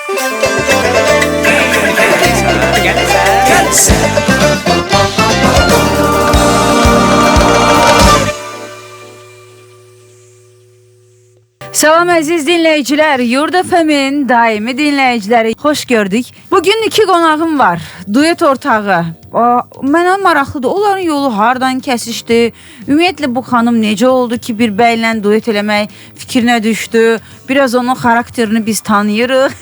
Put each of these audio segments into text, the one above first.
Salam əziz dinləyicilər, Yurd FM-in daimi dinləyiciləri, xoş gördük. Bugün 2 qonağım var, duet ortağı. Mənə maraqlıdır, onların yolu hardan kəsişdi? Ümumiyyətlə bu xanım necə oldu ki, bir bəylə duet eləmək fikrinə düşdü? Biraz onun xarakterini biz tanıyırıq.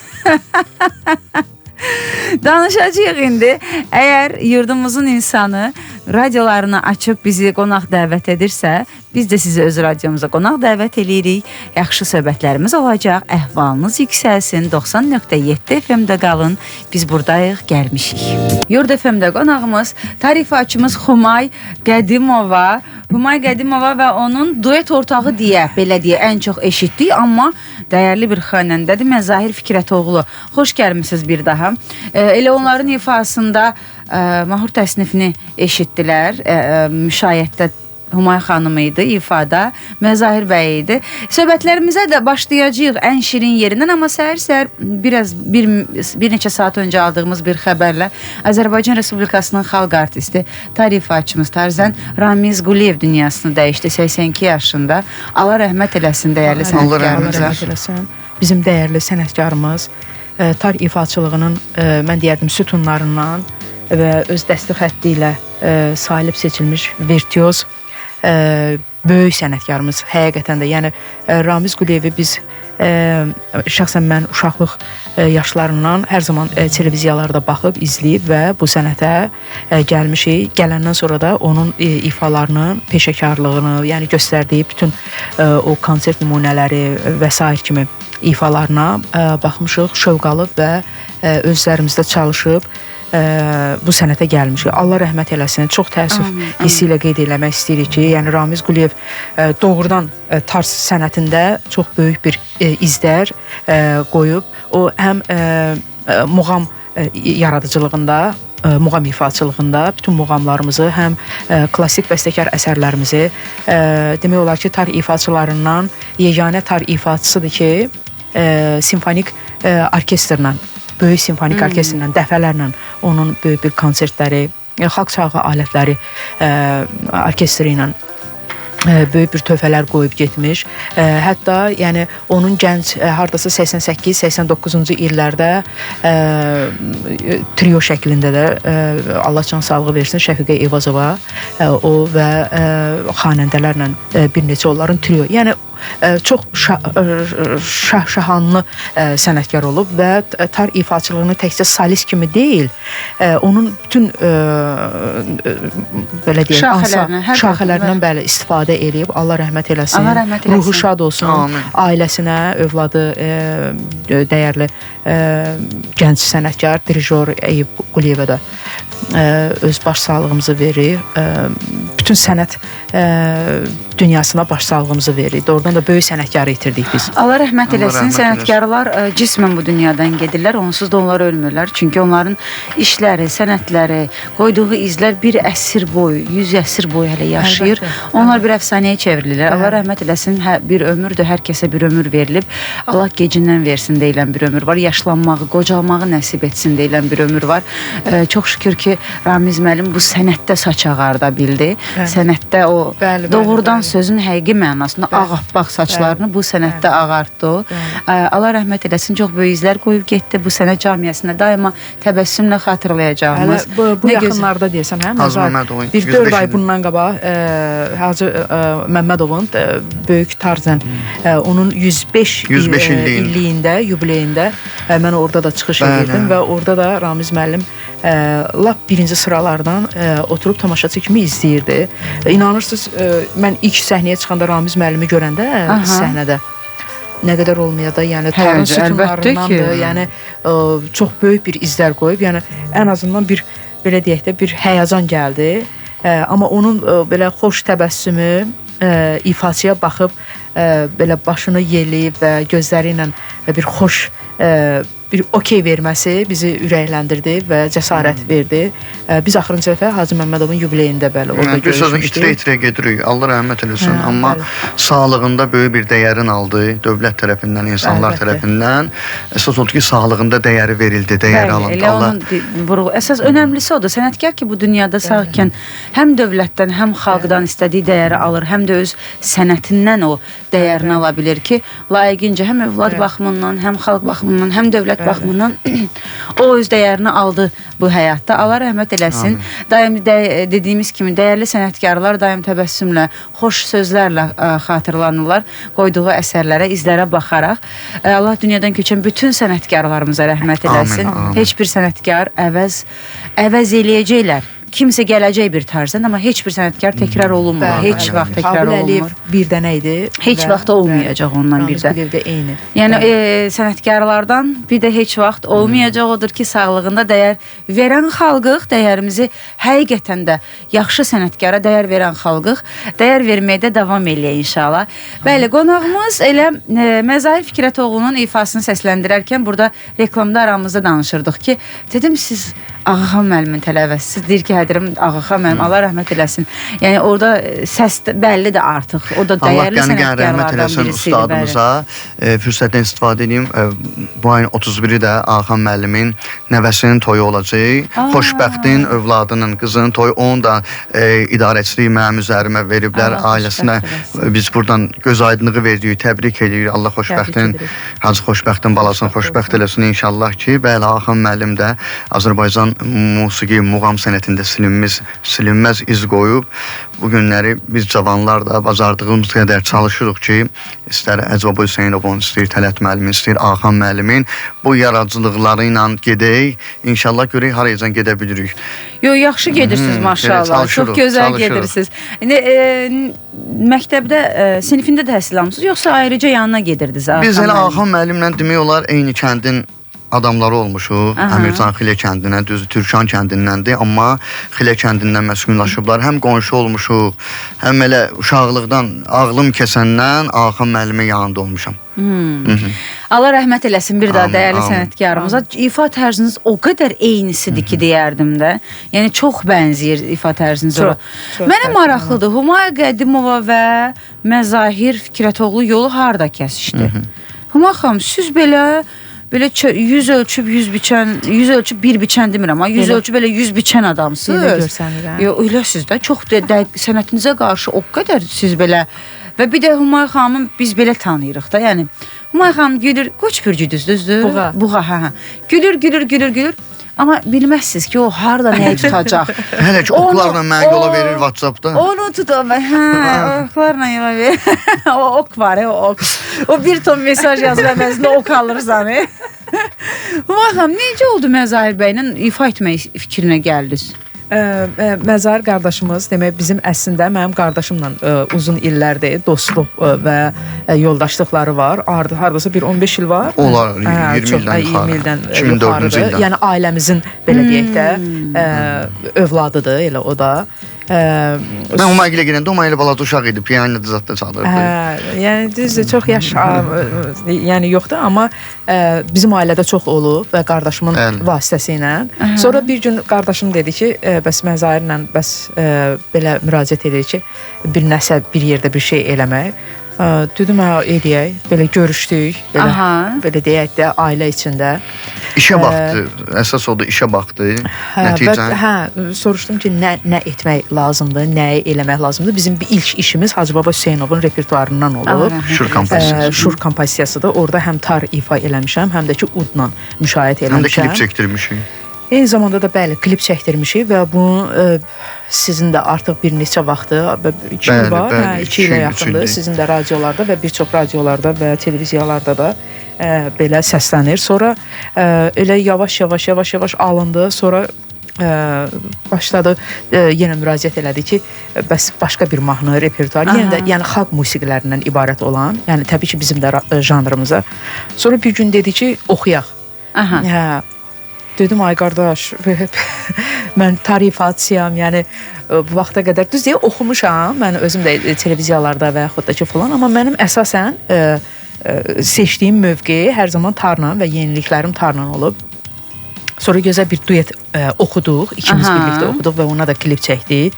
Danışacağıq indi. Əgər yurdumuzun insanı radiolarını açıb bizi qonaq dəvət edirsə, biz də sizi öz radiomuza qonaq dəvət edirik. Yaxşı söhbətlərimiz olacaq. Əhvalınız yüksəlsin. 90.7 FM-də qalın. Biz buradayıq, gəlmişik. Yurd FM-də qonağımız tarifaçımız Humay Qədimova. Humay Qədimova və onun duet ortağı deyə, belə deyə ən çox eşitdik, amma dəyərli bir xanəndədir. Məzahir Fikrətoğlu. Xoş gəlmisiniz bir daha. Elə onların ifasında mahur təsnifini eşitdilər. Müşayiətdə Humay xanım idi, ifada Məzahir bəy idi. Söhbətlərimizə də başlayacağıq ən şirin yerindən, amma səhər-səhər bir neçə saat öncə aldığımız bir xəbərlə Azərbaycan Respublikasının xalq artisti, tarifaçımız Tarzən Ramiz Quliyev dünyasını dəyişdi 82 yaşında. Allah rəhmət eləsin dəyərli sənətkarımıza. Bizim dəyərli sənətkarımız tar ifaçılığının mən deyərdim sütunlarından və öz dəsti xətti ilə salib seçilmiş virtuoz böyük sənətkarımız həqiqətən də. Yəni Ramiz Quliyevi biz şəxsən mən uşaqlıq yaşlarından hər zaman televiziyalarda baxıb, izləyib və bu sənətə gəlmişik. Gələndən sonra da onun ifalarını, peşəkarlığını, yəni göstərdiyi bütün o konsert nümunələri və sair kimi ifalarına baxmışıq, şövq alıb və özlərimizdə çalışıb bu sənətə gəlmişik. Allah rəhmət eləsin. Çox təəssüf hissi ilə qeyd eləmək istəyirik ki, yəni Ramiz Quliyev doğrudan tarz sənətində çox böyük bir izlər qoyub. O həm muğam yaradıcılığında, muğam ifaçılığında bütün muğamlarımızı, həm klassik bəstəkar əsərlərimizi demək olar ki, tar ifaçılarından yeganə tar ifaçısıdır ki, simfonik orkestrlə, böyük simfonik orkestrlə dəfələrlə onun böyük bir konsertləri, xalq çalğı alətləri orkestri ilə böyük bir töhfələr qoyub getmiş. Hətta yəni onun gənc hardasa 88-89-cu illərdə trio şəklində də Allah can sağlığı versin Şəfiqə Eyvazova o və xanəndələrlə bir neçə onların trio. Yəni çox şahanlı sənətkar olub və tar ifaçılığını təkcə solist kimi deyil, onun bütün belə deyək, şaxələrindən bəli istifadə edib. Allah rəhmət eləsin. Allah rəhmət eləsin. Ruhu şad olsun. Amin. Ailəsinə, övladı dəyərli gənc sənətkar, dirijor Eyüp Quliyevə də öz baş sağlığımızı verir. Bütün sənət dünyasına baş sağlığımızı verir. Doğrudan da böyük sənətkarı itirdik biz. Allah rəhmət eləsin. Sənətkarlar cismən bu dünyadan gedirlər. Onsuz da onlar ölmürlər. Çünki onların işləri, sənətləri, qoyduğu izlər bir əsr boyu, 100 əsr boyu hələ yaşayır. Əlbəttə. Onlar bir əfsanəyə çevrilirlər. Allah rəhmət eləsin. Bir ömürdür, hər kəsə bir ömür verilib. Allah gecindən versin deyilən bir ömür var. Yaşlanmağı, qocalmağı nəsib etsin deyilən bir ömür var. Çox şükür ki, Ramiz müəllim bu sənətdə saç ağarda bildi. Sənətdə o doğrudan sözün həqiqi mənasında ağappaq saçlarını bu sənətdə ağartdı. Allah rəhmət eləsin, çox böyük izlər qoyub getdi. Bu sənət camiyyəsində daima təbəssümlə xatırlayacağımız. Bu yaxınlarda deyəsən, bir 4 ay bundan qabaq Hacı Məmmədovun böyük tarzən onun 105 illiyində, yubileyində mən orada da çıxış edirdim və orada da Ramiz müəllim lap birinci sıralardan oturub tamaşaçı kimi izləyirdi. İnanırsınız, mən ilk səhnəyə çıxanda Ramiz müəllimi görəndə səhnədə nə qədər olmaya da, yəni tarın sütunlarındandır, yəni çox böyük bir izlər qoyub, yəni ən azından bir, belə deyək də, bir həyəcan gəldi. Amma onun belə xoş təbəssümü, ifaçıya baxıb belə başını yelləyib və gözləri ilə bir xoş bir okey verməsi bizi ürəkləndirdi və cəsarət verdi. Biz axırıncı dəfə Hacı Məmmədovun yubileyində bəli orada Bir sözün görüşmüşdük. itirə gedirik. Allah rəhmət eləsin. Amma sağlığında böyük bir dəyərin aldı. Dövlət tərəfindən, insanlar tərəfindən. Əsas odur ki, sağlığında dəyəri verildi, dəyəri alındı. Elə onun vurğu. Əsas önəmlisi odur. Sənətkar ki, bu dünyada sağkən həm dövlətdən, həm xalqdan istədiyi dəyəri alır, həm də öz sənətindən o dəyərini ala bilir ki, layiqincə həm övlad baxımından, həm xalq baxımından, həm dövlət baxımından o öz dəyərini aldı bu həyatda. Allah rəhmət eləsin. Daim dediyimiz kimi dəyərli sənətkarlar daim təbəssümlə, xoş sözlərlə xatırlanırlar. Qoyduğu əsərlərə, izlərə baxaraq. Allah dünyadan köçən bütün sənətkarlarımıza rəhmət eləsin. Amin. Heç bir sənətkar əvəz eləyəcəklər. Kimsə gələcək bir tarzdan, amma heç bir sənətkar təkrar olunmur. Heç vaxt təkrar olunmur. Bir dənə idi. Heç vaxt olmayacaq ondan bir də. Ramiz eyni. Yəni sənətkarlardan bir də heç vaxt olmayacaq odur ki, sağlığında dəyər verən xalqıq, dəyərimizi həqiqətən də yaxşı sənətkara dəyər verən xalqıq, dəyər verməyə də davam eləyək inşallah. Bəli, qonağımız elə Məzahir Fikrətoğlu'nun ifasını səsləndirərkən burada reklamda aramızda danışırdıq ki, dedim siz Ağaxan müəllimin tələbəsi, deyir ki, hədirim Ağaxan müəllim, Allah rəhmət eləsin. Yəni orada səs bəlli də artıq. O da dəyərli sənətkarlardan birisidir. Ustadımıza fürsətdən istifadə edeyim. Bu ayın 31-i də Ağaxan müəllimin nəvəsinin toyu olacaq. Xoşbəxtin övladının, qızının toyu. Onun da idarəçiliyi mənim üzərimə veriblər. Ailəsinə biz buradan göz aydınlığı veririk, təbrik edirik. Allah xoşbəxtin, Hacı xoşbəxtin balasını xoşbəxt eləsin inşallah ki. Bəli, Ağaxan müəllim də Azərbaycan musiqi, muğam sənətində silinməz iz qoyub. Bu günləri biz cavanlar da bacardığımız qədər çalışırıq ki, istər Əcəb Hüseynovun, istər Tələt müəllimin, istər Ağaxan müəllimin bu yaradıcılıqları ilə gedək. İnşallah görək harayacan gedə bilirik. Yo, yaxşı gedirsiniz maşallah. Çox gözəl gedirsiniz. Məktəbdə, sinifində təhsil almısınız, yoxsa ayrıca yanına gedirdiniz? Biz elə Ağaxan müəllimlə demək olar eyni kəndin adamları olmuşuq. Əmircan Xilə kəndinə, düzdür, Türkan kəndindəndir, amma Xilə kəndindən məskunlaşıblar. Həm qonşu olmuşuq, həm elə uşaqlıqdan, ağlım kəsəndən Ağaxan müəllimin yanında olmuşam. Allah rəhmət eləsin bir daha dəyərli sənətkarımıza. İfa tərziniz o qədər eynisidir ki, deyərdim də. Yəni, çox bənzəyir ifa tərziniz ora. Mənə maraqlıdır, Humay Qədimova və Məzahir Fikrətoğlu yolu harada kəsişdi? Humay xanım, siz belə 100 ölçüb 100 biçən, 100 ölçüb 1 biçən demirəm, amma 100 ölçüb belə 100 biçən adamsınız. Elə görsənirəm. Yox, eləsiz də, çox sənətinizə qarşı o qədər siz belə. Və bir də Humay xanımı biz belə tanıyırıq da, yəni Humay xanım gülür, qoç pürcüdüz, düzdür? Buğa, hə. Gülür. Amma bilməzsiniz ki, o harada nəyi tutacaq. Hələ ki, oklarla mənə yola verir WhatsAppda. Onu tutam, oklarla yola verir. O ok var, o ok. O bir ton mesaj yazır əvəzində ok alırsan. Humay xanım, necə oldu Məzahir bəylə ifa etmək fikrinə gəldiniz? Məzahir qardaşımız, demək bizim əslində mənim qardaşımla uzun illərdir dostluq və yoldaşlıqları var. Hardasa bir 15 il var. Olar, 20 ildən yuxarıdır. Yəni ailəmizin belə deyək də övladıdır elə o da. Mən Humay gilə gedəndə Humay ilə balaca uşaq idi, piyanino zətdə çalırdı. Yəni düzdür, çox yaş yəni yoxdur, amma bizim ailədə çox olub və qardaşımın vasitəsilə. Sonra bir gün qardaşım dedi ki, bəs Məzahirlə bəs belə müraciət edir ki, bir nəsə bir yerdə bir şey eləmək. Dedim, eləyək, belə görüşdük, belə deyək də, ailə içində. İşə baxdı, əsas oldu, işə baxdı, nəticən. Soruşdum ki, nə etmək lazımdır, nəyi eləmək lazımdır. Bizim bir ilk işimiz Hacı Baba Hüseynovun repertuarından olub. Şur kompozisiyasıdır. Orada həm tar ifa eləmişəm, həm də ki, udla müşahidə eləmişəm. Həm də klip çəkdirmişik. Eyni zamanda da bəli, klip çəkdirmişik və bunu sizin də artıq bir neçə vaxtı, 2 il var, 2 ilə yaxındır. Sizin də radiolarda və bir çox radiolarda və televiziyalarda da belə səslənir. Sonra elə yavaş alındı. Sonra başladı, yenə müraciət elədi ki, bəs başqa bir mahnı, repertuar, yenə də yəni xalq musiqilərindən ibarət olan, yəni təbii ki, bizim də janrımıza. Sonra bir gün dedi ki, oxuyaq. Dedim, ay qardaş, mən tarifatsiyam, yəni bu vaxta qədər düz deyə oxumuşam, mən özüm də televiziyalarda və yaxud da ki falan, amma mənim əsasən seçdiyim mövqe hər zaman tarla və yeniliklərim tarla olub. Sonra gözəl bir duet oxuduq, ikimiz birlikdə oxuduq və ona da klip çəkdik.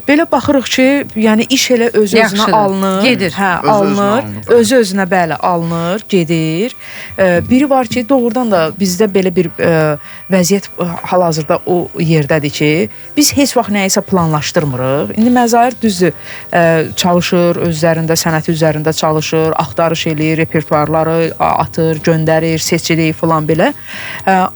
Belə baxırıq ki, yəni iş elə özü-özünə alınır. Gedir. Alınır. Özü-özünə bəli alınır, gedir. Biri var ki, doğrudan da bizdə belə bir vəziyyət hal-hazırda o yerdədir ki, biz heç vaxt nəyisə planlaşdırmırıq. İndi Məzahir düzdür, çalışır, özlərində, sənəti üzərində çalışır, axtarış eləyir, repertuarları atır, göndərir, seçirik falan belə.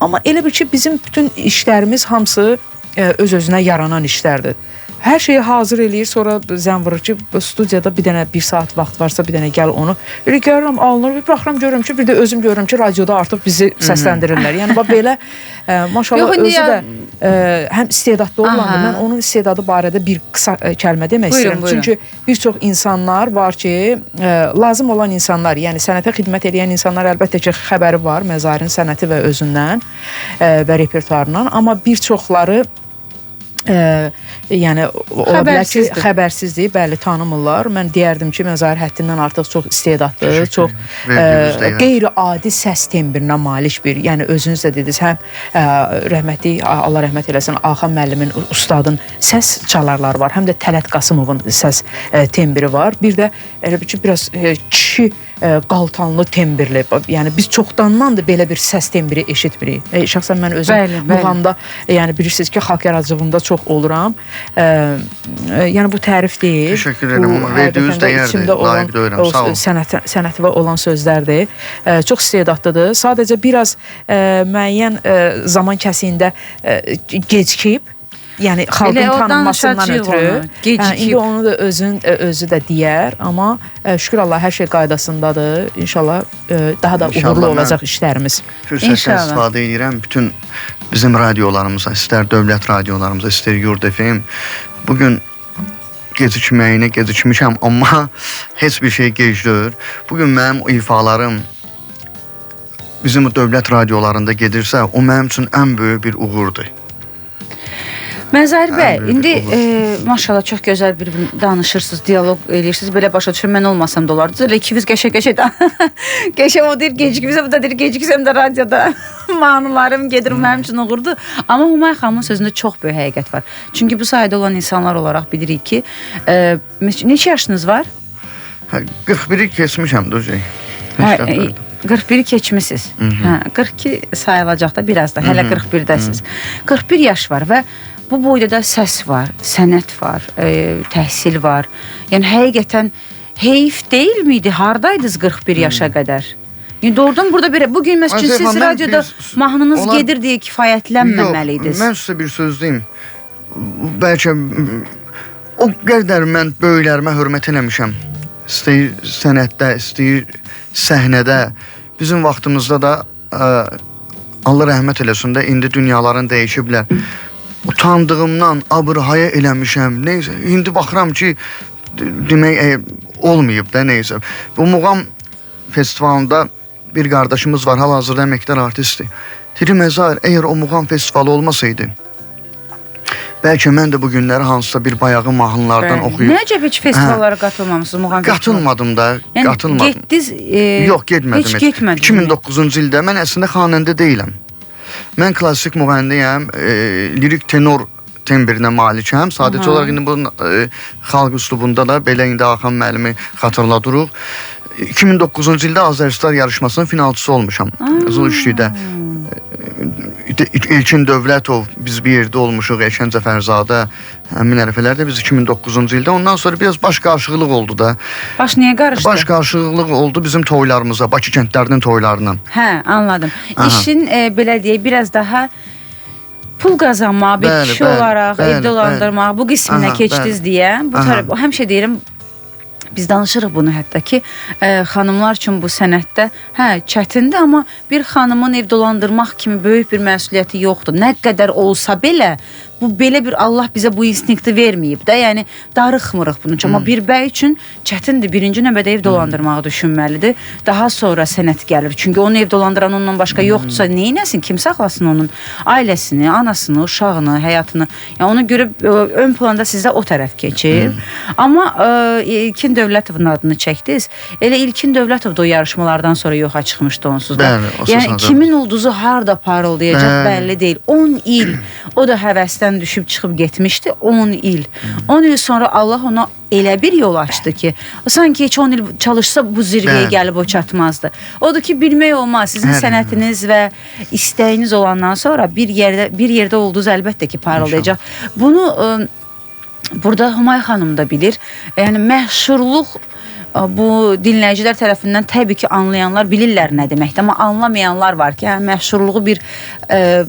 Amma elə bir ki, bizim bütün işlərimiz hamısı öz-özünə yaranan işlərdir. Hər şeyi hazır eləyir, sonra zəng vurur ki, studiyada bir dənə 1 saat vaxt varsa bir dənə gəl onu. Elə gəlirəm, alınır, bir baxıram görürəm ki, bir də özüm görürəm ki, radioda artıq bizi səsləndirirlər. Yəni belə maşallah özü də həm istedadlı olandır. Mən onun istedadı barədə bir qısa kəlmə demək istəyirəm. Çünki bir çox insanlar var ki, lazım olan insanlar, yəni sənətə xidmət edən insanlar əlbəttə ki, xəbəri var Məzahirin sənəti və özündən və repertuarından, amma bir çoxları yəni ola bilər ki, xəbərsizdir, bəli, tanımırlar. Mən deyərdim ki, Məzahir həddindən artıq çox istedadlı, çox qeyri-adi səs tembrinə malik bir, yəni özünüz də dediniz, həm rəhmətli, Allah rəhmət eləsin, Axan müəllimin, ustadın səs çalarları var, həm də Tələt Qasımovun səs tembri var. Bir də elə bir ki, biraz kişi qaltanlı tembrli, yəni biz çoxdandan da belə bir səs tembri eşitmirik. Şəxsən mən özüm muğamda, yəni bilirsiniz ki, xalq yaradıcılığında çox oluram. Yəni bu tərif deyil. Teşekkür ederim. Ama verdiğiniz değerdir. Layık duyuram. Sağ olun. Sənəti və olan sözlərdir. Çox istedadlıdır. Sadəcə biraz müəyyən zaman kəsiyində gecikib, yəni xalqın tanınmasından ötürü. İndi onu da özü də deyər, amma şükür Allah hər şey qaydasındadır. İnşallah daha da uğurlu olacaq işlərimiz. Fürsətdən istifadə edirəm. Bütün bizim radiolarımıza, istər dövlət radiolarımıza, istər Yurd FM. Bugün gecikməyinə gecikmişəm, amma heç bir şey gecdir. Bugün mənim ifalarım bizim dövlət radiolarında gedirsə, o mənim üçün ən böyük bir uğurdur. Məzahir bəy, indi maşallah çox gözəl bir danışırsınız, dialoq eləyirsiniz. Belə başa düşürəm, mən olmasam da olardı. Elə ikimiz qəşə-qəşə o deyir gecikmişəm, bu da deyir gecikmişəm də radioda. Mahnılarım gedir, mənim üçün uğurdur. Amma Humay xanımın sözündə çox böyük həqiqət var. Çünki bu sahədə olan insanlar olaraq bilirik ki, neçə yaşınız var? 41'i keçmişəm Ducey. 41'i keçmisiniz. 42 sayılacaq da biraz da, hələ 41-dəsiniz. 41 yaş var və bu boyda da səs var, sənət var, təhsil var. Yəni həqiqətən heyif deyil miydi? Hardaydınız 41 yaşa qədər? Yəni doğrudan burada bir, bugün məsələn siz radioda mahnınız gedir deyə kifayətlənməməliydiniz. Mən sizə bir söz deyim. Bəlkə o qədər mən böyüklərimə hörmət eləmişəm. İstəyir sənətdə, istəyir səhnədə. Bizim vaxtımızda da Allah rəhmət eləsin də indi dünyaların dəyişiblər. Utandığımdan abırhaya eləmişəm. Neysə, indi baxıram ki, demək olmayıb da neysə. Bu muğam festivalında bir qardaşımız var, hal-hazırda əməkdar artistdir. Dedi Məzahir, əgər o muğam festivalı olmasaydı, bəlkə mən də bu günləri hansısa bir bayağı mahnılardan oxuyub. Nəcə heç festivallara qatılmamısınız muğam festivalı? Qatılmadım da, qatılmadım. Yəni getdiniz? Yox, getmədim. Heç getmədim. 2009-cu ildə mən əslində xanəndə deyiləm. Mən klassik müğənniyəm, lirik tenor tembrinə malikəm. Sadəcə olaraq indi bu xalq üslubunda da belə indi Axan müəllimi xatırladırıq. 2009-cu ildə Azəristar yarışmasının finalçısı olmuşam. Zulüşlüdə. İlkin Dövlətov, biz bir yerdə olmuşuq, Elşən Cəfərzadə, həmin ərəfələrdə biz 2009-cu ildə. Ondan sonra biraz baş qarışıqlıq oldu da. Baş niyə qarışdı? Baş qarışıqlıq oldu bizim toylarımıza, Bakı kəndlərinin toylarından. Hə, anladım. İşin belə deyək, biraz daha pul qazanmaq, bir kişi olaraq, ev dolandırmaq, bu qisminə keçdiniz deyə. Bu həmişə deyirəm, biz danışırıq bunu hətta ki, xanımlar üçün bu sənətdə çətindir, amma bir xanımın ev dolandırmaq kimi böyük bir məsuliyyəti yoxdur. Nə qədər olsa belə bu belə bir Allah bizə bu instinkti verməyib də. Yəni darıxmırıq bunun üçün. Amma bir bəy üçün çətindir. Birinci növbədə ev dolandırmağı düşünməlidir. Daha sonra sənət gəlir. Çünki onu ev dolandıran ondan başqa yoxdursa neynəsin? Kim saxlasın onun ailəsini, anasını, uşağını, həyatını? Yəni onu görüb ön planda sizdə o tərəf keçir. Amma İlkin Dövlətovun adını çəkdiniz. Elə İlkin Dövlətov da o yarışmalardan sonra yoxa çıxmışdı onsuz da. Bəli, Yəni kimin ulduzu harda parıldayacaq bəlli deyil. 10 il o da həvəsdən düşüb çıxıb getmişdi. 10 il. 10 il sonra Allah ona elə bir yol açdı ki, sanki heç 10 il çalışsa bu zirvəyə gəlib o çatmazdı. Odur ki, bilmək olmaz. Sizin sənətiniz və istəyiniz olandan sonra bir yerdə ulduz əlbəttə ki, parıldayacaq. Bunu burada Humay xanım da bilir. Yəni məşhurluq bu dinləyicilər tərəfindən təbii ki, anlayanlar bilirlər nə deməkdir. Amma anlamayanlar var ki, məşhurluğu bir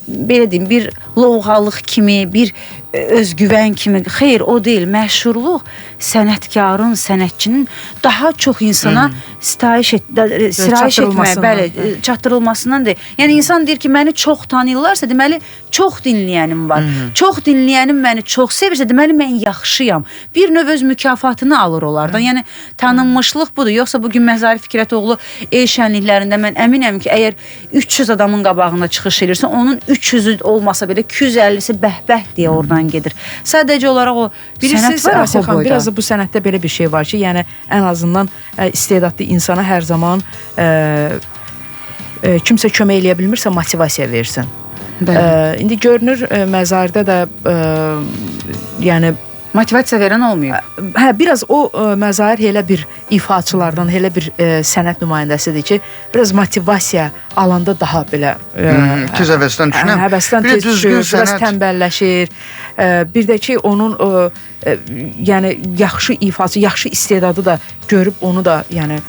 belə deyim, bir lovğalıq kimi, bir özgüvən kimi. Xeyr, o deyil. Məşhurluq sənətkarın, sənətçinin daha çox insana sirayiş etmək, bəli, çatdırılmasındandır. Yəni insan deyir ki, məni çox tanıyırlarsa, deməli çox dinləyənim var. Çox dinləyənim məni çox sevirsə, deməli mən yaxşıyam. Bir növ öz mükafatını alır onlardan. Yəni tanınmışlıq budur. Yoxsa bugün Məzari Fikrətoğlu el şənliklərində mən əminəm ki, əgər 300 adamın qabağında çıxış edirsə, onun 300-ü olmasa belə 250-si bəhbəh deyə oradan gedir. Sadəcə olaraq o sənət var axı boyda. Biraz da bu sənətdə belə bir şey var ki, yəni ən azından istedadlı insana hər zaman kimsə kömək eləyə bilmirsə motivasiya versin. İndi görünür Məzaridə də yəni motivasiya verən olmuyor. Hə, biraz o Məzahir elə bir ifaçılardan, elə bir sənət nümayəndəsidir ki, biraz motivasiya alanda daha belə tez həvəsdən düşünəm. Həvəsdən tez düşür, biraz tənbəlləşir. Bir də ki, onun yəni yaxşı ifaçı, yaxşı istedadı da görüb onu da yəni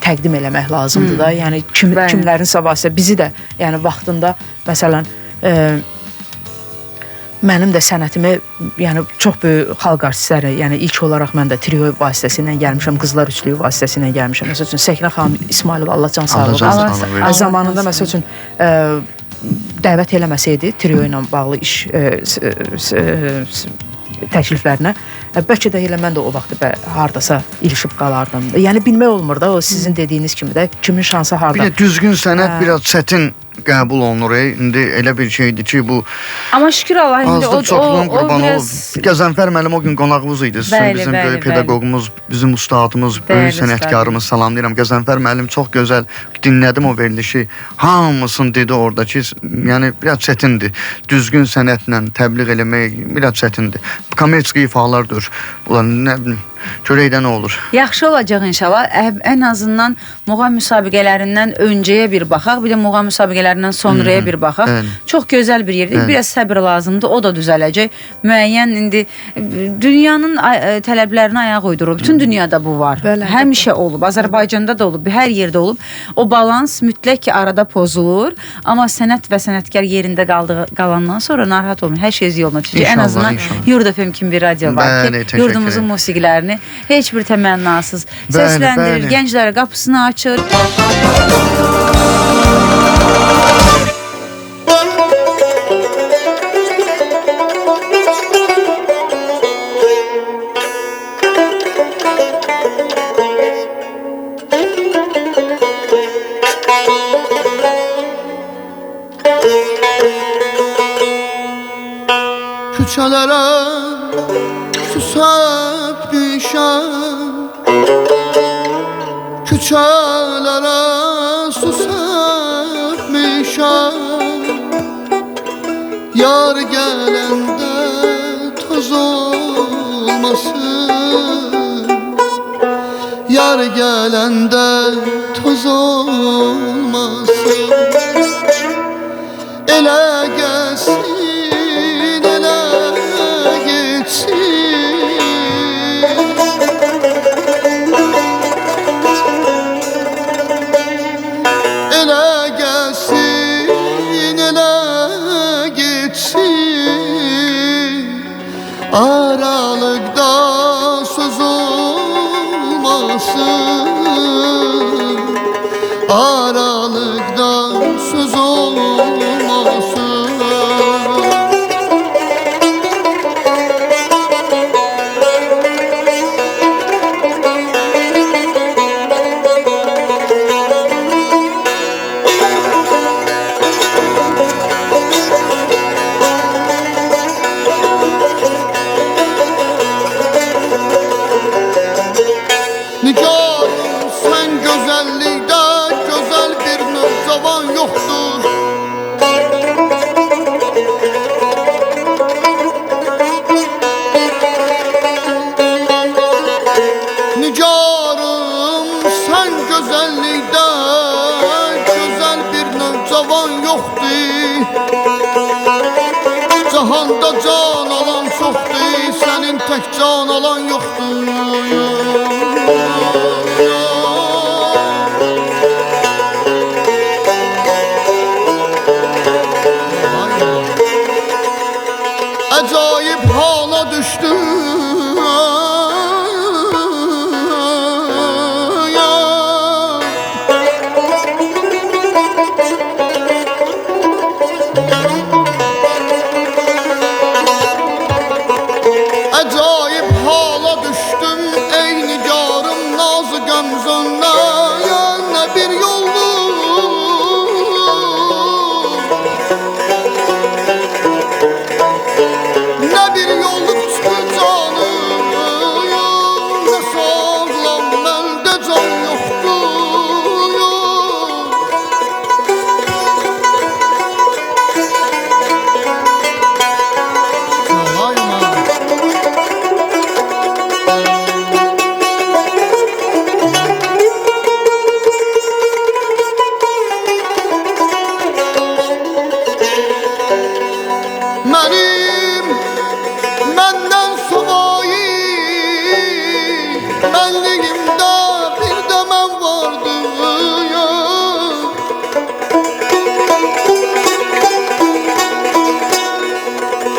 təqdim eləmək lazımdır da. Yəni kimlərin savası bizi də yəni vaxtında məsələn mənim də sənətimi, yəni çox böyük xalq artistləri, yəni ilk olaraq mən də trio vasitəsilə gəlmişəm, qızlar üçlüyü vasitəsilə gəlmişəm. Məsəl üçün Səkinə xanım İsmailova, Allah can sağlığı. Zamanında məsəl üçün dəvət eləməsəydi trio ilə bağlı iş təkliflərinə, bəlkə də elə mən də o vaxt hardasa ilişib qalardım. Yəni bilmək olmur da, o sizin dediyiniz kimi də kimin şansı harda. Bir də düzgün sənət biraz çətin qəbul olunur. İndi elə bir şeydir ki, bu amma şükür Allah indi o biraz Qəzənfər müəllim o gün qonağımız idi. Bizim böyük pedaqoqumuz, bizim ustadımız, böyük sənətkarımız, salamlayıram. Qəzənfər müəllim çox gözəl dinlədim o verilişi. Hamısını dedi orada ki, yəni biraz çətindir. Düzgün sənətlə təbliğ eləmək biraz çətindir. Kommersiya ifalardır. Ulan nə bilim, görəkdə nə olur? Yaxşı olacaq inşallah. Ən azından muğam müsabiqələrindən öncəyə bir baxaq, bir də muğam müsabiqələrindən sonraya bir baxaq. Çox gözəl bir yerdir. Biraz səbir lazımdır. O da düzələcək. Müəyyən indi dünyanın tələblərinə ayaq uydurur. Bütün dünyada bu var. Həmişə olub. Azərbaycanda da olub, hər yerdə olub. O balans mütləq ki, arada pozulur. Amma sənət və sənətkar yerində qalandan sonra narahat olmayın. Hər şey yoluna düşəcək. Ən azından Yurd FM kimi bir radio var ki, yurdumuzun musiqilərini heç bir təmənnasız səsləndirir, gənclərə qapısını açır. Küçələrə susab düşəm, küçələrə susab düşəm, yar gələndə toz olmasın, yar gələndə toz olmasın, elə gəlsin. Aralıkta söz olmasın, aralıkta söz olmasın. yoxdur. Nigarım sən gözəllikdə gözəl bir növcavan yoxdur. Cahanda can alan çoxdur, sənin tək can alan yoxdur. Acayip hala düşdüm. Acayip hala düştüm ey nigarım nazı gömzünden. Ne bir yolluk çıkır canım. Ne sağlam bende can yoktur. Çalayma. Məndən savayı mənliyimdə bir də mən vardım.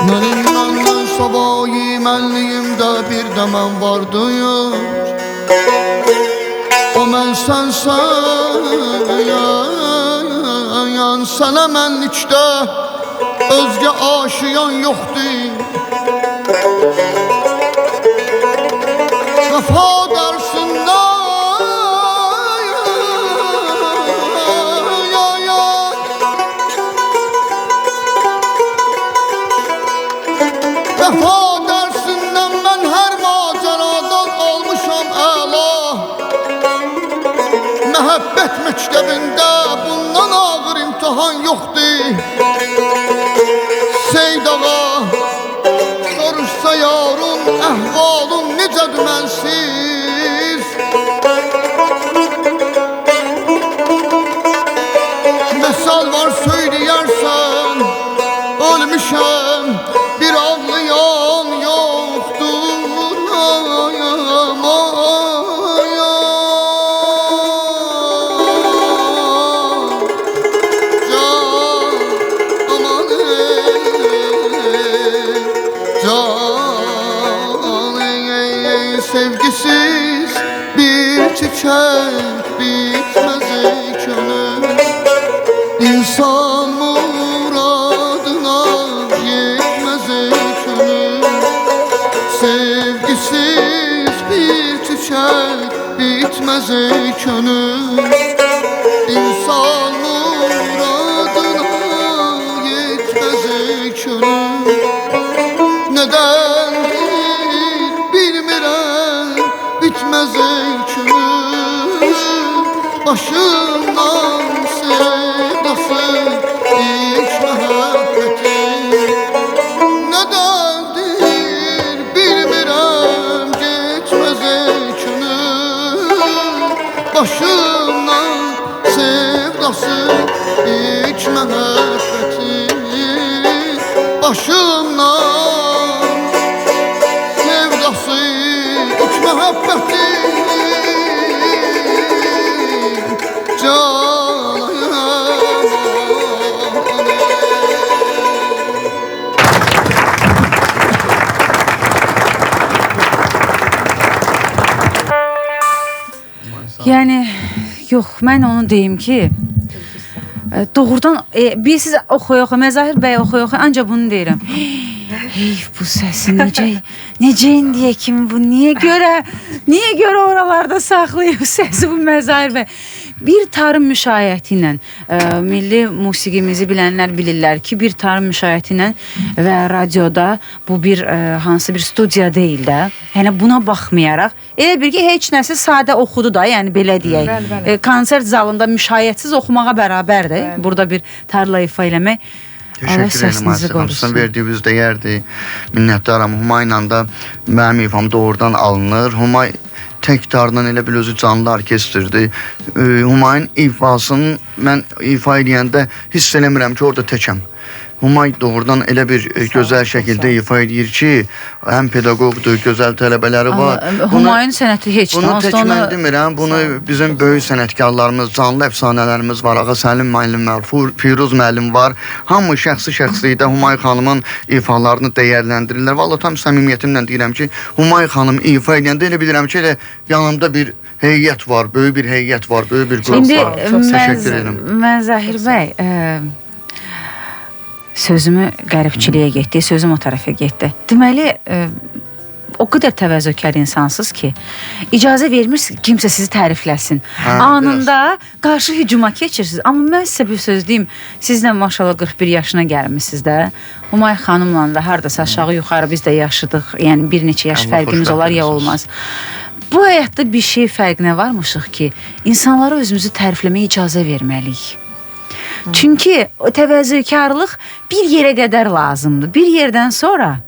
Məndən savayı mənliyimdə bir də mən vardım. O mən sənsən, sənə mənlikdə özgə aşiyan yoxdur. Vəfa dərsindən mən hər macəradan almışam əla. Məhəbbət məktəbində bundan ağır imtihan yoxdur. Seyd ağa soruşsa yarın əhvalın necədir mənsiz? Məsal var söyləyərsən ölmüşəm bir ağlayan yoxdur. Sevgisiz bir çiçek bitmez könül. İnsan muradına yetmez könül. Sevgisiz bir çiçek bitmez könül. İnsan muradına yetmez könül. Neden bitmez öykünün başından sevdası hiç muhabbetin. Nedendir bilmirəm geçmez öykünün başından sevdası hiç muhabbetin. Başından sevdası hiç muhabbetin. Yəni yox, mən onu deyim ki, doğrudan siz oxuyaq, Məzahir bəy oxuyaq, ancaq bunu deyirəm. Heyf bu səsi necə indiyə kimi bu niyə görə oralarda saxlayıb səsi bu Məzahir bəy. bir tarım müşayiəti ilə milli musiqimizi bilənlər bilirlər ki, bir tarım müşayiəti ilə və radioda bu bir hansı bir studiya deyil də. Yəni buna baxmayaraq elə bir ki, heç nəsə sadə oxudu da, yəni belə deyək. Konsert zalında müşayiətsiz oxumağa bərabərdir. Burada bir tarla ifa eləmək. Teşekkür ederim Aysel. Verdiğiniz değerdi. Minnettarım. Humayla da mənim ifam doğrudan alınır. Humay tek tardan elə bil özü canlı orkestrdir. Humayın ifasını mən ifa edəndə hiss eləmirəm ki, orada təkəm. Humay doğrudan elə bir gözəl şəkildə ifa edir ki, həm pedaqoqdur, gözəl tələbələri var. Humayın sənəti heç bunu tək mən demirəm. Bunu bizim böyük sənətkarlarımız, canlı əfsanələrimiz var. Ağa Səlim müəllim var, Firuz müəllim var. Hamı şəxsi-şəxsilikdə Humay xanımın ifalarını dəyərləndirirlər. Vallahi tam səmimiyyətimlə deyirəm ki, Humay xanım ifa edəndə elə bilirəm ki, elə yanımda bir heyət var, böyük bir heyət var, böyük bir qrup var. Çox təşəkkür edirəm. Mən Zahir bəy, sözümü qəribçiliyə getdi, sözüm o tərəfə getdi. Deməli, o qədər təvəzzökar insansınız ki, icazə vermirsiniz kimsə sizi tərifləsin. Anında qarşı hücuma keçirsiniz. Amma mən sizə bir söz deyim, sizlə maşallah 41 yaşına gəlmişsiniz də. Humay xanımla da hardasa aşağı yuxarı biz də yaşıdıq. Yəni bir neçə yaş fərqimiz olar ya olmaz. Bu həyatda bir şey fərqinə varmışıq ki, insanlara özümüzü tərifləməyə icazə verməliyik. Çünki o təvəzzökarlıq bir yerə qədər lazımdır. Bir yerdən sonra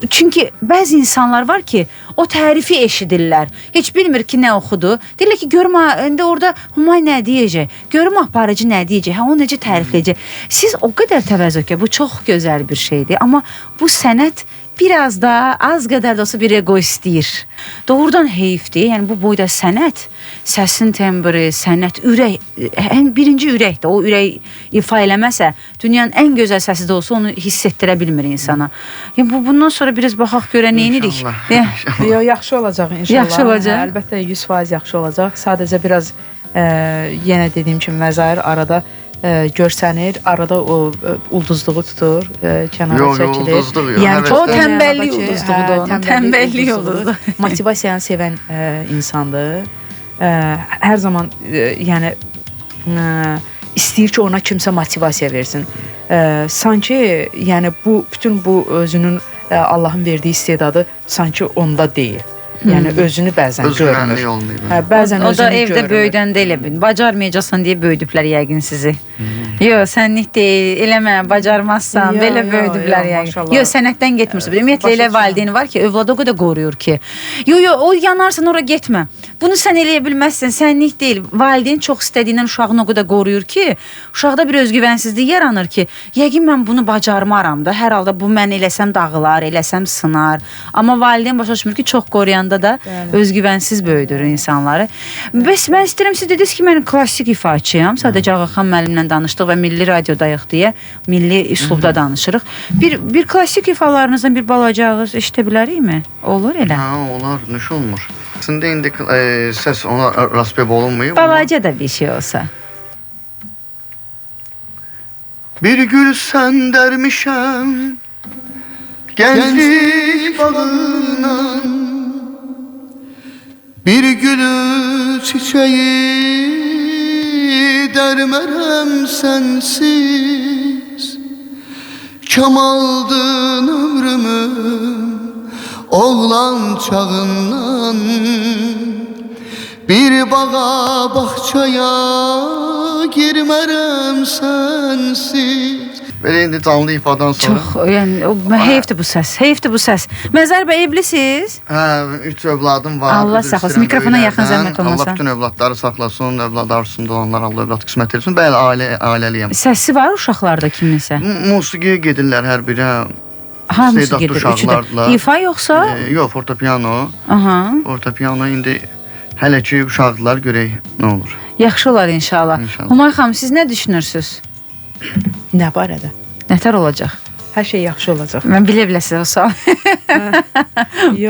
çünki bəzi insanlar var ki, o tərifi eşidirlər. Heç bilmir ki, nə oxudu. Deyirlər ki, görüm indi orada Humay nə deyəcək? Görüm aparıcı nə deyəcək? O necə tərifləyəcək? Siz o qədər təvəzzökar, bu çox gözəl bir şeydir. Amma bu sənət biraz da az qədər də olsa bir ego istəyir. Doğrudan heyfdir. Yəni bu boyda sənət, səsin tembri, sənət, ürək, birinci ürəkdir. O ürək ifa eləməsə, dünyanın ən gözəl səsi də olsa onu hiss etdirə bilmir insana. Yəni bundan sonra biraz baxaq görə nə edirik? Yaxşı olacaq inşallah. Yaxşı olacaq. Əlbəttə 100% yaxşı olacaq. Sadəcə biraz yenə dediyim kimi Məzahir arada görsənir, arada o ulduzluğu tutur, kənara çəkilir. Yəni o tənbəllik ulduzluğudur. Tənbəllik ulduzluğu. Motivasiyanı sevən insandır. Hər zaman yəni istəyir ki, ona kimsə motivasiya versin. Sanki yəni bütün bu özünün Allahın verdiyi istedadı sanki onda deyil. Yəni özünü bəzən görmür. Bəzən o da evdə böyüdəndə elə bil. Bacarmayacaqsan deyə böyüdüblər yəqin sizi. Yox, sənlik deyil, eləmə, bacarmazsan, belə böyüdüblər yəqin. Yox, sənətdən getmirsən. Ümumiyyətlə elə valideyni var ki, övladı o qədər qoruyur ki. Yox, o yanarsan ora getmə. Bunu sən eləyə bilməzsən, sənlik deyil. Valideyn çox istədiyindən uşağını o qədər qoruyur ki, uşaqda bir özgüvənsizlik yaranır ki, yəqin mən bunu bacarmaram da, hər halda bu mən eləsəm dağılar, eləsəm sınar. Amma valideyn başa düşmür ki, çox qoruyanda da özgüvənsiz böyüdür insanları. Bəs mən istəyirəm, siz dediniz ki, mən klassik ifaçıyam. Sadəcə Ağaxan müəllimlə danışdıq və milli radiodayıq deyə, milli üslubda danışırıq. Bir klassik ifalarınızdan bir balaca ağız eşidə bilərikmi? Olur elə? Hə, olar, nəş olmur. Əslində indi səs ona raspeb olunmuyor. Balaca da bir şey olsa. Bir gül səndərmişəm gənclik bağından, bir gülü çiçeği dərmərəm sənsiz. Kamaldın ömrümün oğlan çağından, bir bağa bahçaya girmərəm sənsiz. Belə indi canlı ifadan sonra. Çox, yəni heyfdir bu səs, heyfdir bu səs. Məzər bəy, evlisiniz? Hə, 3 övladım var. Allah saxlasın, mikrofona yaxın zəhmət olmasa. Allah bütün övladları saxlasın, övlad arzusunda olanlar Allah övlad qismət etsin. Bəli, ailəliyəm. Səsi var uşaqlarda kiminsə? Musiqiyə gedirlər hər biri. Ha, musiqi gedir. İfa yoxsa? Yox, fortepiano. Aha. Fortepiano indi hələ ki uşaqlar görək nə olur. Yaxşı olar inşallah. Humay xanım, siz nə düşünürsünüz? Nə barədə? Nətər olacaq? Hər şey yaxşı olacaq. Mən bilə-biləsiz o sual.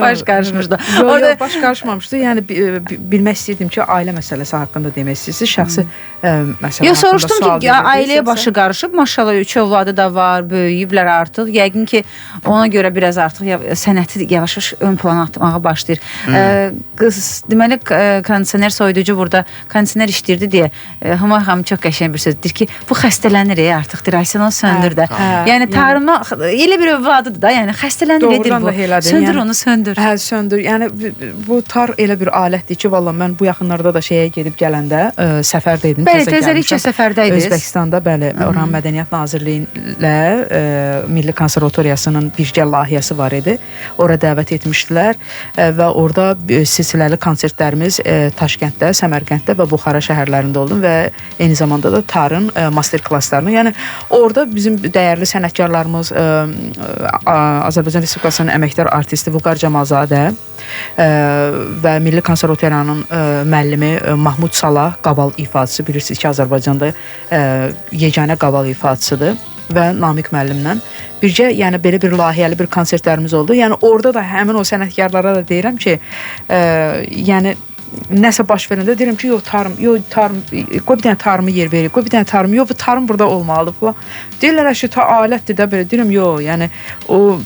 Baş qarışmışdı. Orada baş qarışmamışdı. Yəni bilmək istəyirdim ki, ailə məsələsi haqqında demək istəyirsiniz, şəxsi məsələ. Yo, soruşdum ki, ailəyə başı qarışıb, maşallah 3 övladı da var, böyüyüblər artıq. Yəqin ki, ona görə biraz artıq sənəti yavaş-yavaş ön plana atmağa başlayır. Qız, deməli, kondisioner soyuducu burada kondisioner işləyirdi deyə Hümay xanım çox qəşəng bir sözdür ki, bu xəstələnir artıq, diraysən onu söndür də. Yəni tarıma elə bir övladıdır da, yəni xəstələnir edir bu. Söndür onu, söndür. Hə, söndür. Yəni bu tar elə bir alətdir ki, valla mən bu yaxınlarda da şeyə gedib gələndə səfərdə idim. Bəli, təzəlikcə səfərdəydiniz. Özbəkistanda, bəli, oranın Mədəniyyət Nazirliyi ilə Milli Konservatoriyasının birgə layihəsi var idi. Ora dəvət etmişdilər və orada silsiləli konsertlərimiz Daşkənddə, Səmərqənddə və Buxara şəhərlərində oldu və eyni zamanda da tarın master klasslarını, yəni orada bizim dəyərli sənətkarlarımız Azərbaycan Respublikasının əməkdar artisti Vüqar Camalzadə və Milli Konservatoriyanın müəllimi Mahmud Salah qaval ifaçısı, bilirsiniz ki, Azərbaycanda yeganə qaval ifaçısıdır və Namiq müəllimlə bircə, yəni belə bir layihəli bir konsertlərimiz oldu. Yəni orada da həmin o sənətkarlara da deyirəm ki, yəni nəsə baş verəndə deyirəm ki, yox tarım, qoy bir dənə tarımı yer verir, qoy bir dənə tarım, yox bu tarım burada olmalıdır falan. Deyirlər ki, alətdir də belə. Deyirəm, yox, yəni o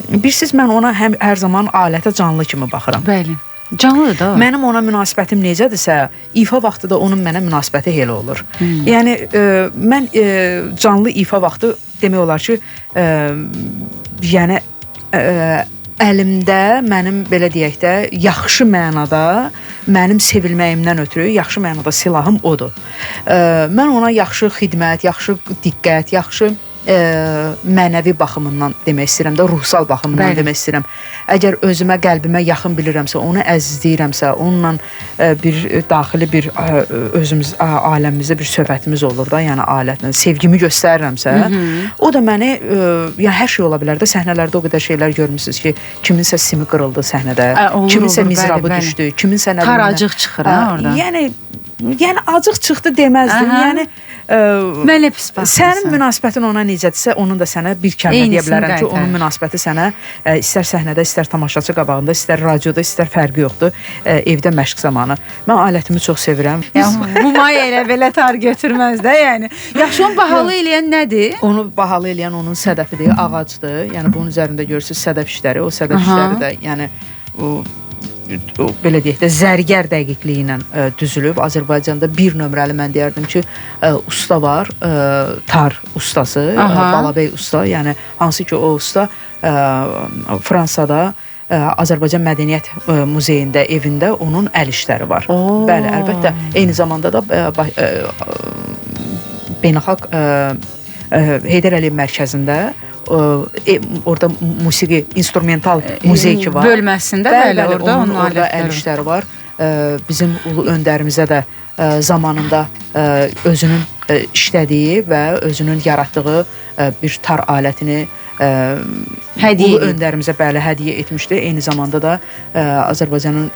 bilirsiniz, mən ona hər zaman alətə canlı kimi baxıram. Bəli. Canlıdır da. Mənim ona münasibətim necədirsə, ifa vaxtı da onun mənə münasibəti elə olur. Yəni mən canlı ifa vaxtı demək olar ki, yəni əlimdə mənim belə deyək də yaxşı mənada mənim sevilməyimdən ötürü yaxşı mənada silahım odur. Mən ona yaxşı xidmət, yaxşı diqqət, yaxşı mənəvi baxımından demək istəyirəm də, ruhsal baxımından demək istəyirəm. Əgər özümə, qəlbimə yaxın bilirəmsə, onu əzizləyirəmsə, onunla bir daxili bir özümüz aləmimizdə bir söhbətimiz olur da, yəni alətlə sevgimi göstərirəmsə, o da məni yəni hər şey ola bilər də, səhnələrdə o qədər şeylər görmüsünüz ki, kiminsə simi qırıldı səhnədə, kiminsə mizrabı düşdü, kiminsə nə tar acıq çıxır orada. Yəni acıq çıxdı deməzdim. Yəni mən pis baxırsan. Sənin münasibətin ona necədirsə, onun da sənə bir kəlmə deyə bilərəm ki, onun münasibəti sənə istər səhnədə, istər tamaşaçı qabağında, istər radioda, istər fərqi yoxdur, evdə məşq zamanı. Mən alətimi çox sevirəm. Bu maya elə belə tar götürməz də, yəni. Yaxşı, onu bahalı eləyən nədir? Onu bahalı eləyən onun sədəfidir, ağacdır. Yəni bunun üzərində görürsüz sədəf işləri, o sədəf işləri də, yəni o belə deyək də zərgər dəqiqliyi ilə düzülüb. Azərbaycanda bir nömrəli mən deyərdim ki, usta var, tar ustası, Balabəy usta, yəni hansı ki o usta Fransada Azərbaycan Mədəniyyət Muzeyində, evində onun əl işləri var. Bəli, əlbəttə, eyni zamanda da beynəlxalq Heydər Əliyev mərkəzində orada musiqi, instrumental muzey ki var. Bölməsində, bəli, orada onun orada əl işləri var. Bizim ulu öndərimizə də zamanında özünün işlədiyi və özünün yaratdığı bir tar alətini ulu öndərimizə bəli hədiyyə etmişdi. Eyni zamanda da Azərbaycanın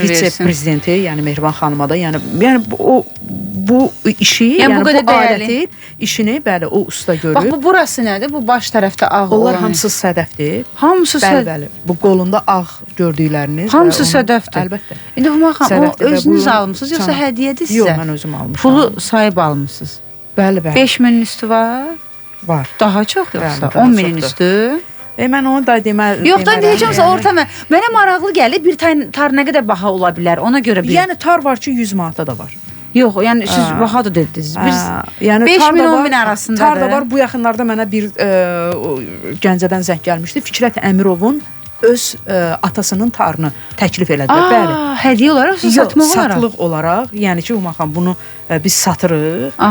vitse-prezidenti, yəni Mehriban xanıma da, yəni bu işi, yəni bu alətin işini bəli o usta görüb. Bax bu burası nədir? Bu baş tərəfdə ağ olan. Onlar hamısı sədəfdir. Hamısı sədəf. Bəli. Bu qolunda ağ gördükləriniz. Hamısı sədəfdir. Əlbəttə. İndi Hümay xanım, o özünüz almısınız yoxsa hədiyyədir sizə? Yox, mən özüm almışam. Pulu sahib almısınız. Bəli, bəli. 5000-in üstü var? Var. Daha çox yoxsa? 10.000-in üstü? Mən onu da demərəm. Yox, da deyəcəmsə orta mənə maraqlı gəlir. Bir tar nə qədər baha ola bilər? Ona görə bir. Yəni tar var ki 100 manata da var. Yox, yəni siz bahadır dediniz. Biz yəni 5.000-10.000 arasındadır. Tar da var. Bu yaxınlarda mənə bir Gəncədən zəng gəlmişdi. Fikrət Əmirovun öz atasının tarını təklif elədilər. Bəli. Hədiyyə olaraq, satmaq olaraq? Satılıq olaraq. Yəni ki, Hümay xanım, bunu biz satırıq.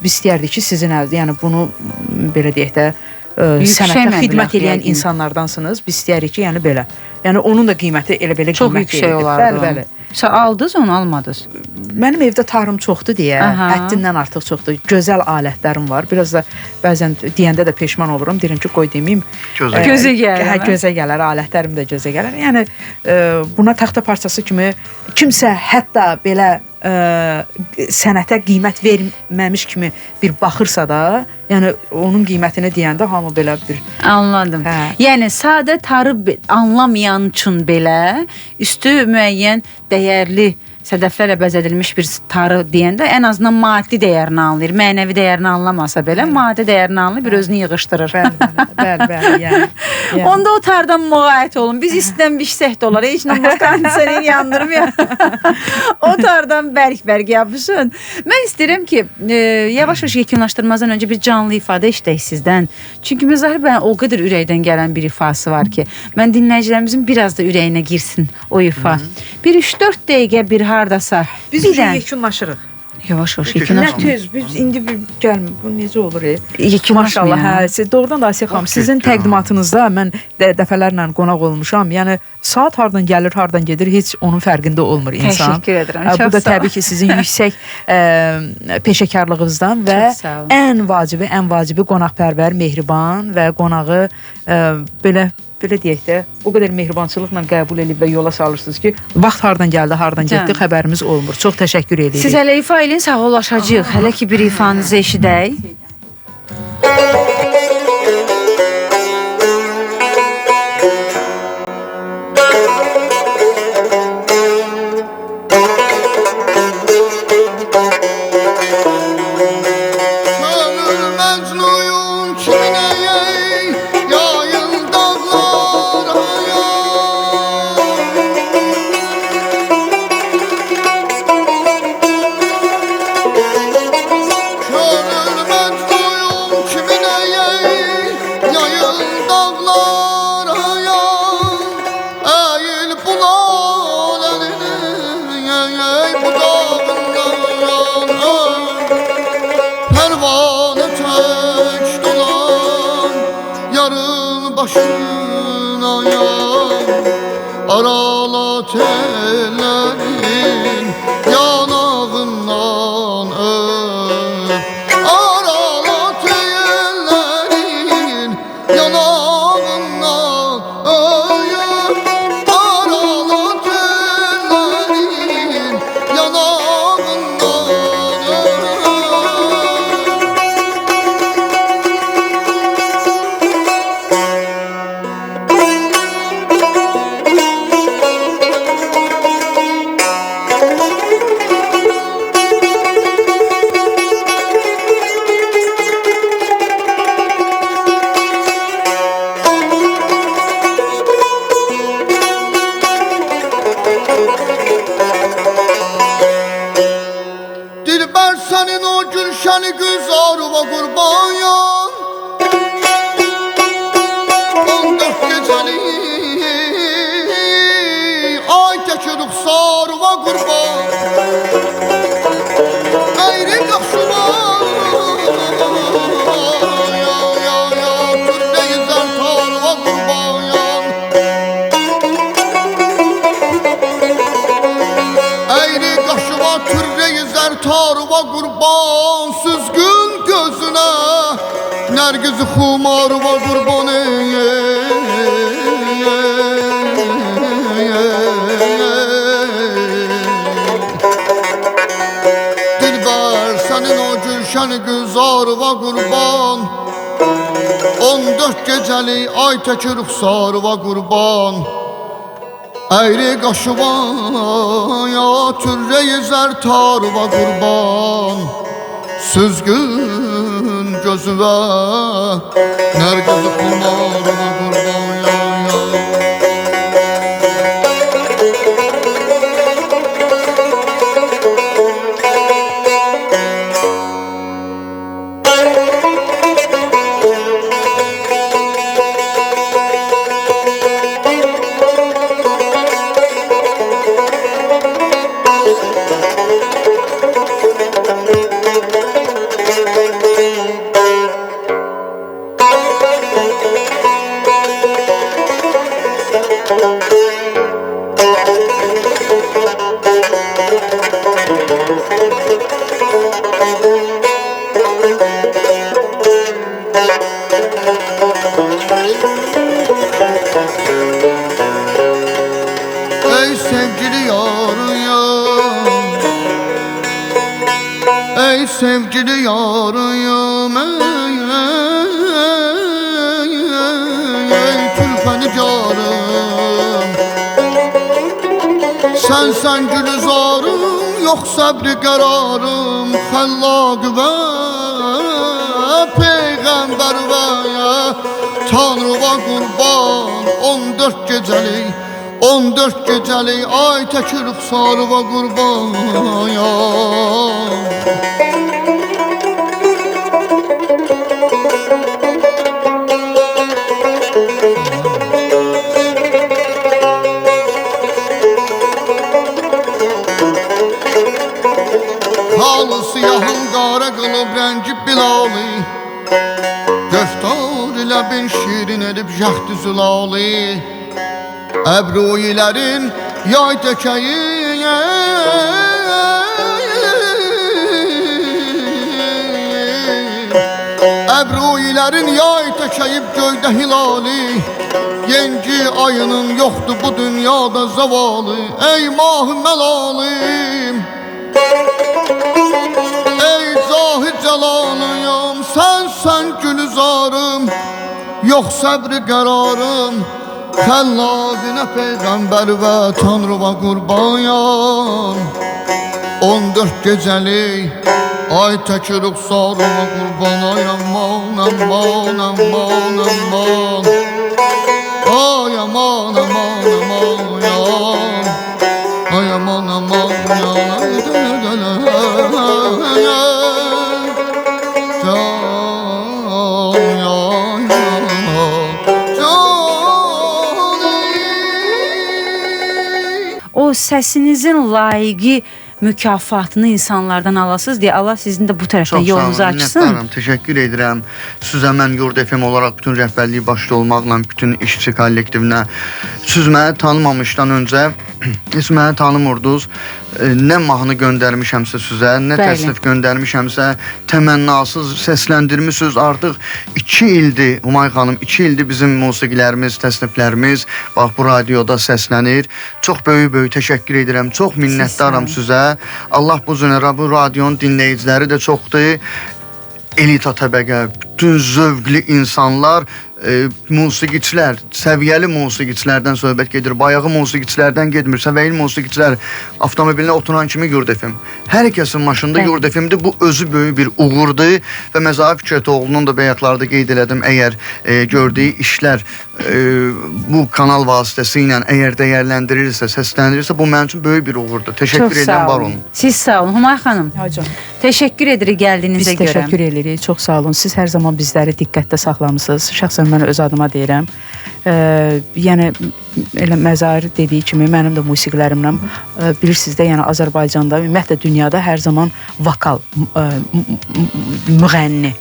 Biz istəyərdik ki, sizin əldə, yəni bunu belə deyək də sənətə xidmət edən insanlardansınız. Biz istəyirik ki, yəni belə. Yəni onun da qiyməti elə belə çox yüksək olardı. Bəli. Sən aldınız, onu almadınız? Mənim evdə tarım çoxdur deyə, həddindən artıq çoxdur. Gözəl alətlərim var. Biraz da bəzən deyəndə də peşman olurum. Deyirəm ki, qoy deməyim. Gözə gələr. Hə, gözə gələr, alətlərim də gözə gələr. Yəni buna taxta parçası kimi kimsə hətta belə sənətə qiymət verməmiş kimi bir baxırsa da, yəni onun qiymətini deyəndə hamı belə bir Anladım. Hə. Yəni sadə tarı anlamayan üçün belə üstü müəyyən dəyərli sədəflərlə bəzədilmiş bir tarı deyəndə ən azından maddi dəyərini anlayır. Mənəvi dəyərini anlamasa belə maddi dəyərini anlayır, bir özünü yığışdırır. bəli, yəni. Onda o tardan müğayət olun. Biz istən bişsək də olar. Heç nə kondisioner yandırmıyor. O tardan bərk-bərk yapışın. Mən istəyirəm ki, yavaş-yavaş yekunlaşdırmazdan öncə bir canlı ifadə eşidək sizdən. Çünki Məzahir bəyin o qədər ürəkdən gələn bir ifası var ki, mən dinləyicilərimizin biraz da ürəyinə girsin o ifa. Bir 3-4 dəqiqə bir hardasa Biz yekunlaşırıq. Yavaş-yavaş Nə yekunlaşın. tez, biz indi bir gəlmir. Bu necə olur? Yekunlaşmayın. Maşallah, hə, siz doğrudan da Asiya xanım, sizin təqdimatınızda mən dəfələrlə qonaq olmuşam. Yəni saat hardan gəlir, hardan gedir, heç onun fərqində olmur insan. Təşəkkür edirəm. Bu da təbii ki, sizin yüksək peşəkarlığınızdan və ən vacibi qonaqpərvər, mehriban və qonağı belə deyək də, o qədər mehribançılıqla qəbul edib və yola salırsınız ki, vaxt hardan gəldi, hardan getdi, xəbərimiz olmur. Çox təşəkkür edirik. Siz hələ ifa eləyin, sağollaşacağıq. Hələ ki bir ifanızı eşidək. Aralat ellerin yanağından öp. Aralat ellerin yanağından öp. Aralat ellerin yanağından öp. Dilber senin o gülşeni güzarıma kurban yan. 14 geceli ay keçi ruhsarıma kurban. Eğri yakşıma ya türde yüzer tarıma kurban yan. Eğri kaşıma türde yüzer tarıma kurban. Süzgün gözüne nergizi xumarıma kurban. Dilber senin o gülşeni güzarıma kurban. 14 geceli ay teki ruhsarıma kurban. Eğri kaşıma ya türre yüzer tarıma kurban. Süzgün gözüme nergizi kumarıma kurban ya. Ey sevgili yarım ya, sevgili yarıyım ey tülfəni carım. Sen gülüzarım, yox səbri qərarım, xəllaq və peyğəmbər və Tanrıva qurban. 14 gecəlik, 14 gecəlik ay təkir rüxsarıva qurban. Halı siyahın qara qılıb rəngi bilalı, Göftar ilə bin şirin edib yəxti zülali. Əbruilərin yay təkəyi Əbruilərin yay təkəyib göydə hilali. Yengi ayının yoxdur bu dünyada zavalı. Ey mah-ı məlalim, ey zahid cəlalıyım, sen gülüzarım, yox səbri qərarım, xəllaqinə peyğəmbər və Tanrıva qurbanıyam. 14 gecəlik ay təkir rüxsarıma qurban. Ay aman aman aman aman, ay aman aman aman ya, ay aman aman ya, O səsinizin layiqi mükafatını insanlardan alasınız deyə Allah sizin də bu tərəfdən yolunuzu açsın. Minnətdaram, təşəkkür edirəm. Sizə mən Yurd FM olaraq bütün rəhbərliyi başda olmaqla bütün işçi kollektivinə, siz məni tanımamışdan öncə siz məni tanımırdınız. Nə mahnı göndərmişəmsə sizə, nə təklif göndərmişəmsə təmənnasız səsləndirmisiniz. Artıq 2 ildir Humay xanım, 2 ildir bizim musiqilərimiz, təkliflərimiz bax bu radioda səslənir. Çox böyük təşəkkür edirəm. Çox minnətdaram sizə. Allah bu zünərə bu radionun dinləyiciləri də çoxdur. Elita təbəqə, bütün zövqlü insanlar, musiqiçilər, səviyyəli musiqiçilərdən söhbət gedir. Bayağı musiqiçilərdən getmir. Səviyyəli musiqiçilər avtomobilinə oturan kimi Yurd FM. Hər kəsin maşında Yurd FM-dir. Bu özü böyük bir uğurdur və Məzahir Fikrətoğlu'nun da bəyəklarda qeyd elədim. Əgər gördüyü işlər bu kanal vasitəsilə əgər dəyərləndirilirsə, səsləndirilirsə, bu mənim üçün böyük bir uğurdur. Təşəkkür edirəm, var olun. Siz sağ olun. Humay xanım, təşəkkür edirik gəldiyinizə görə. Biz təşəkkür edirik, çox sağ olun. Siz hər zaman bizləri diqqətdə saxlamısınız. Şəxsən mən öz adıma deyirəm. Yəni elə Məzahir dediyi kimi mənim də musiqilərimlə bilirsiniz də, yəni Azərbaycanda, ümumiyyətlə dünyada hər zaman vokal müğənni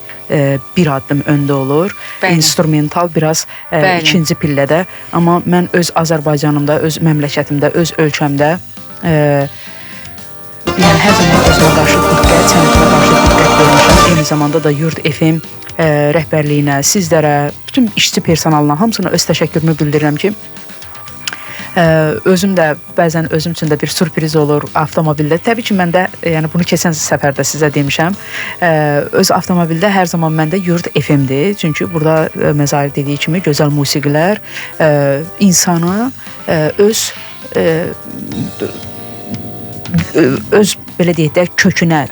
bir addım öndə olur. İnstrumental biraz ikinci pillədə. Amma mən öz Azərbaycanımda, öz məmləkətimdə, öz ölkəmdə yəni hər zaman özümə qarşı diqqət, sənətimə qarşı diqqət vermişəm. Eyni zamanda da Yurd FM rəhbərliyinə, sizlərə, bütün işçi personalına, hamısına öz təşəkkürümü bildirirəm ki, özüm də bəzən özüm üçün də bir sürpriz olur avtomobildə. Təbii ki, mən də yəni bunu keçən səfərdə sizə demişəm. Öz avtomobildə hər zaman məndə Yurd FM-dir. Çünki burada Məzahir dediyi kimi gözəl musiqilər insanı öz belə deyək də kökünə,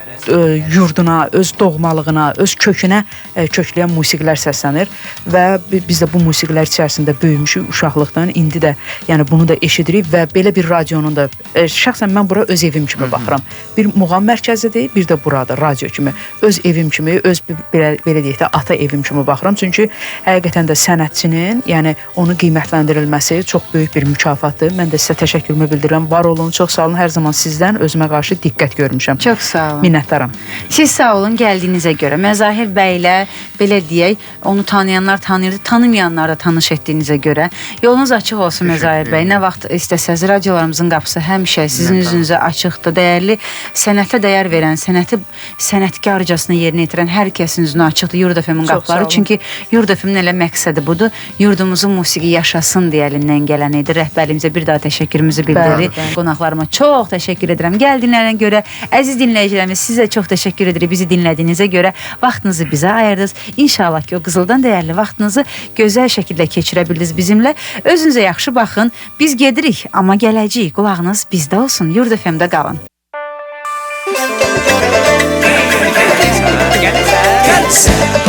yurduna, öz doğmalığına, öz kökünə kökləyən musiqilər səslənir və biz də bu musiqilər içərisində böyümüşük uşaqlıqdan. İndi də yəni bunu da eşidirik və belə bir radionun da şəxsən mən bura öz evim kimi baxıram. Bir muğam mərkəzidir, bir də burada radio kimi, öz evim kimi, öz belə deyək də ata evim kimi baxıram. Çünki həqiqətən də sənətçinin, yəni onu qiymətləndirilməsi çox böyük bir mükafatdır. Mən də sizə təşəkkürümü bildirirəm. Var olun, çox sağ olun. Hər zaman sizdən özümə qarşı diqqət görmüşəm. Çox sağ olun. Minnətdaram. Siz sağ olun gəldiyinizə görə. Məzahir bəylə belə deyək, onu tanıyanlar tanıyırdı, tanımayanlar da tanış etdiyinizə görə. Yolunuz açıq olsun Məzahir bəy. Nə vaxt istəsəz radiolarımızın qapısı həmişə sizin üzünüzə açıqdır. Dəyərli sənətə dəyər verən, sənəti sənətkarcasına yerinə yetirən hər kəsin üzünə açıqdır Yurd FM-in qapıları. Çünki Yurd FM-in elə məqsədi budur. Yurdumuzun musiqi yaşasın deyə əlindən gələn idi. Rəhbərliyimizə bir daha təşəkkürümüzü bildiririk. Qonaqlarıma çox təşəkkür edirəm. Gəldiyinlərinə görə əziz dinləyicilərimiz, sizə də çox təşəkkür edirik bizi dinlədiyinizə görə. Vaxtınızı bizə ayırdınız. İnşallah ki, o qızıldan dəyərli vaxtınızı gözəl şəkildə keçirə bildiniz bizimlə. Özünüzə yaxşı baxın. Biz gedirik, amma gələcəyik. Qulağınız bizdə olsun. Yurd FM-də qalın. Gəlsə